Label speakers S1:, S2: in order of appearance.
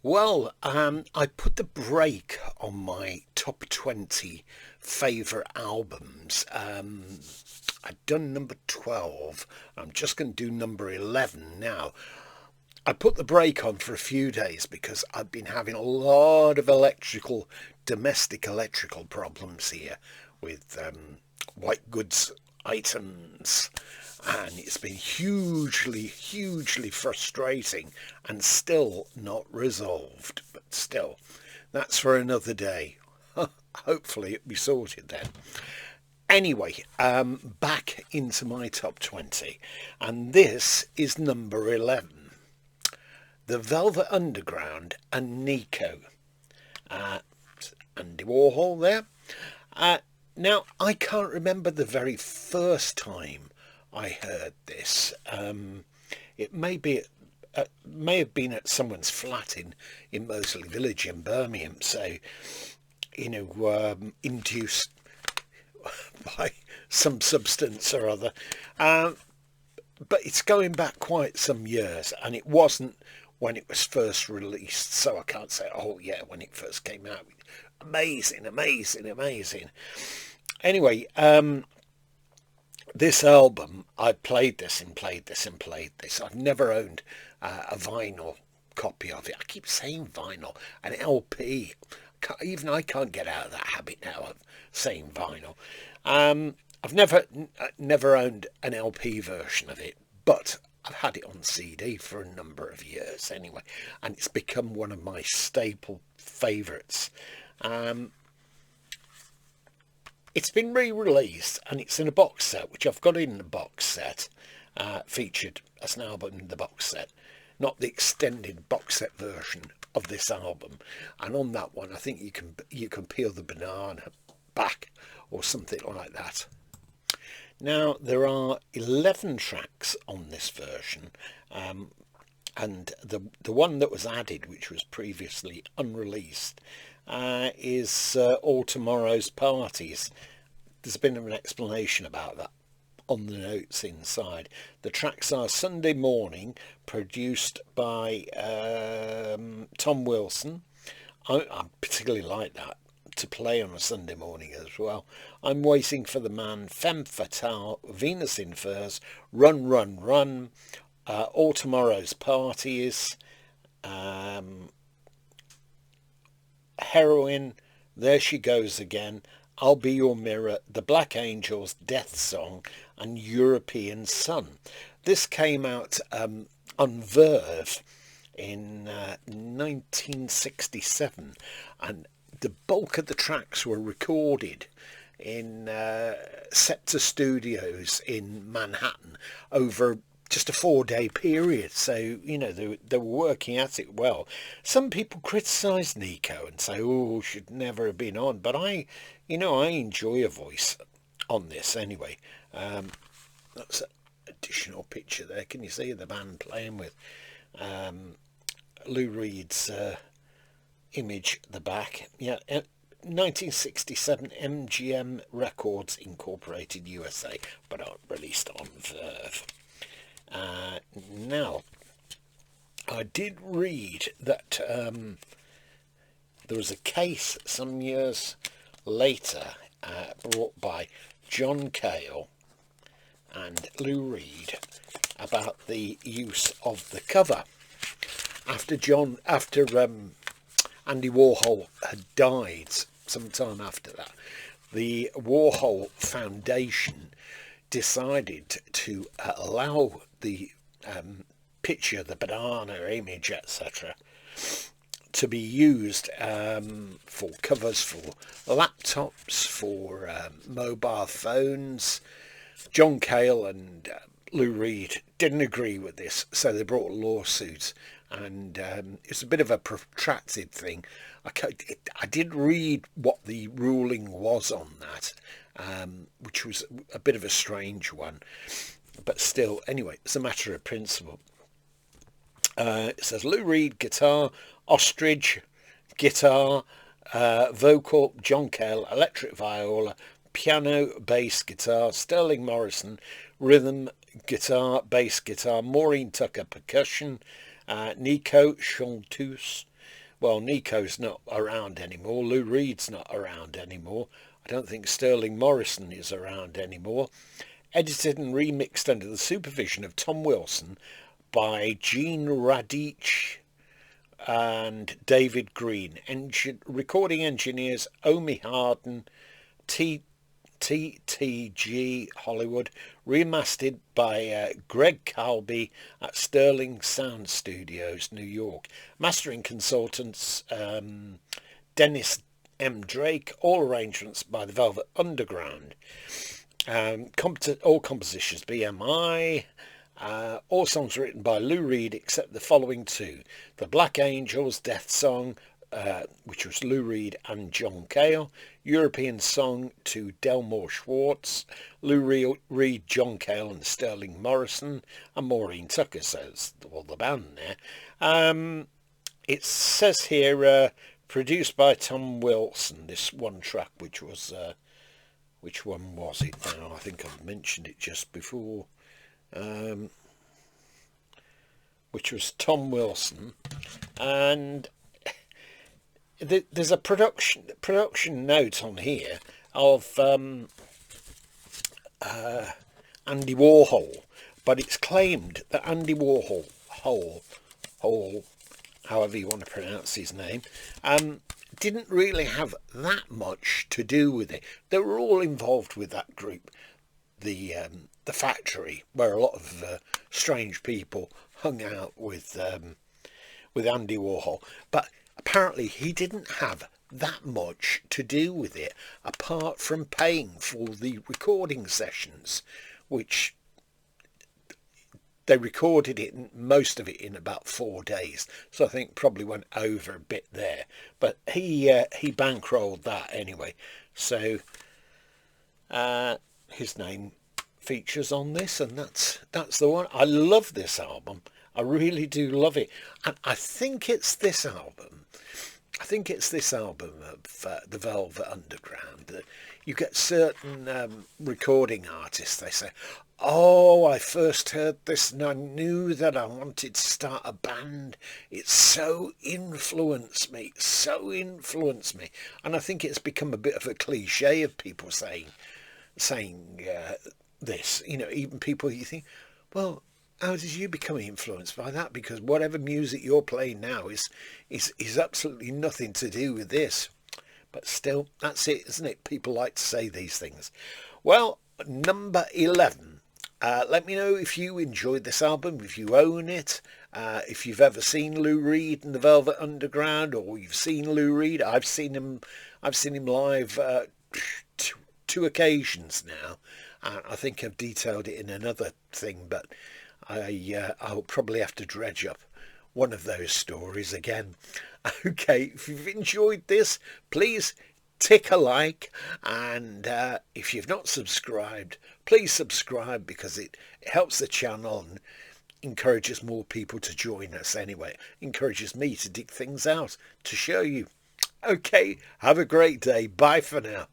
S1: Well, I put the break on my top 20 favourite albums. I'd done number 12. I'm just going to do number 11 now. I put the brake on for a few days because I've been having a lot of domestic electrical problems here with white goods items, and it's been hugely frustrating and still not resolved. But still, that's for another day. Hopefully it'll be sorted then. Anyway, back into my top 20, and this is number 11. The Velvet Underground and Nico. Uh, Andy Warhol there. Now, I can't remember the very first time I heard this. It may have been at someone's flat in Moseley Village in Birmingham. So, induced by some substance or other. But it's going back quite some years, and it wasn't when it was first released. So I can't say, oh yeah, when it first came out. Amazing. Anyway, this album, I played this. I've never owned a vinyl copy of it. I keep saying vinyl, an LP. Even I can't get out of that habit now of saying vinyl. I've never owned an LP version of it, but I've had it on CD for a number of years anyway, and it's become one of my staple favourites. It's been re-released, and it's in a box set, which I've got in the box set, featured as an album in the box set, not the extended box set version of this album. And on that one, I think you can peel the banana back or something like that. Now, there are 11 tracks on this version, and the one that was added, which was previously unreleased, is All Tomorrow's Parties. There's been an explanation about that on the notes inside. The tracks are Sunday Morning, produced by Tom Wilson. I particularly like that, to play on a Sunday morning as well. I'm Waiting for the Man, Femme Fatale, Venus in Furs, Run Run Run, All Tomorrow's Parties, Heroin, There She Goes Again, I'll Be Your Mirror, The Black Angels, Death Song, and European Sun. This came out on Verve in 1967, and the bulk of the tracks were recorded in Scepter Studios in Manhattan over just a 4-day period. So, they were working at it well. Some people criticise Nico and say, oh, should never have been on. But I enjoy a voice on this anyway. That's an additional picture there. Can you see the band playing with Lou Reed's image at the back? Yeah, 1967 MGM Records Incorporated USA, but not released on Verve. Now, I did read that there was a case some years later brought by John Cale and Lou Reed about the use of the cover. After Andy Warhol had died, sometime after that, the Warhol Foundation decided to allow the picture, the banana image, etc., to be used for covers for laptops, for mobile phones. John Cale and Lou Reed didn't agree with this, so they brought a lawsuit, and it's a bit of a protracted thing. I did read what the ruling was on that, which was a bit of a strange one, but still, anyway, it's a matter of principle. It says Lou Reed guitar, ostrich guitar, vocal John Cale, electric viola, piano, bass guitar, Sterling Morrison, rhythm guitar, bass guitar, Maureen Tucker percussion, Nico chanteuse, well, Nico's not around anymore. Lou Reed's not around anymore. I don't think Sterling Morrison is around anymore. Edited and remixed under the supervision of Tom Wilson by Gene Radich and David Green. Recording engineers Omi Harden, TTG Hollywood. Remastered by Greg Calby at Sterling Sound Studios, New York. Mastering consultants Dennis M. Drake. All arrangements by the Velvet Underground. All compositions BMI. All songs written by Lou Reed except the following two: The Black Angels Death Song, which was Lou Reed and John Cale. European Song to Delmore Schwartz, Lou Reed, John Cale and Sterling Morrison, and Maureen Tucker, says the band there. It says here produced by Tom Wilson, this one track, which one was it now? I think I've mentioned it just before. Which was Tom Wilson, and there's a production note on here of Andy Warhol, but it's claimed that Andy Warhol, however you want to pronounce his name, didn't really have that much to do with it. They were all involved with that group, the Factory, where a lot of strange people hung out with Andy Warhol, but apparently he didn't have that much to do with it, apart from paying for the recording sessions, which they recorded it, most of it, in about 4 days. So I think probably went over a bit there, but he bankrolled that anyway. So his name features on this, and that's the one. I love this album. I really do love it, and I think it's this album of the Velvet Underground that you get certain recording artists, they say, oh, I first heard this and I knew that I wanted to start a band. It so influenced me. And I think it's become a bit of a cliche of people saying this. You know, even people, you think, well, how did you become influenced by that? Because whatever music you're playing now is absolutely nothing to do with this. But still, that's it, isn't it? People like to say these things. Well, number 11. Let me know if you enjoyed this album, if you own it, if you've ever seen Lou Reed and the Velvet Underground, or you've seen Lou Reed. I've seen him live two occasions now. I think I've detailed it in another thing, but I'll probably have to dredge up one of those stories again. Okay, if you've enjoyed this, please tick a like, and if you've not subscribed, please subscribe, because it helps the channel and encourages more people to join us anyway. Encourages me to dig things out to show you. Okay, have a great day. Bye for now.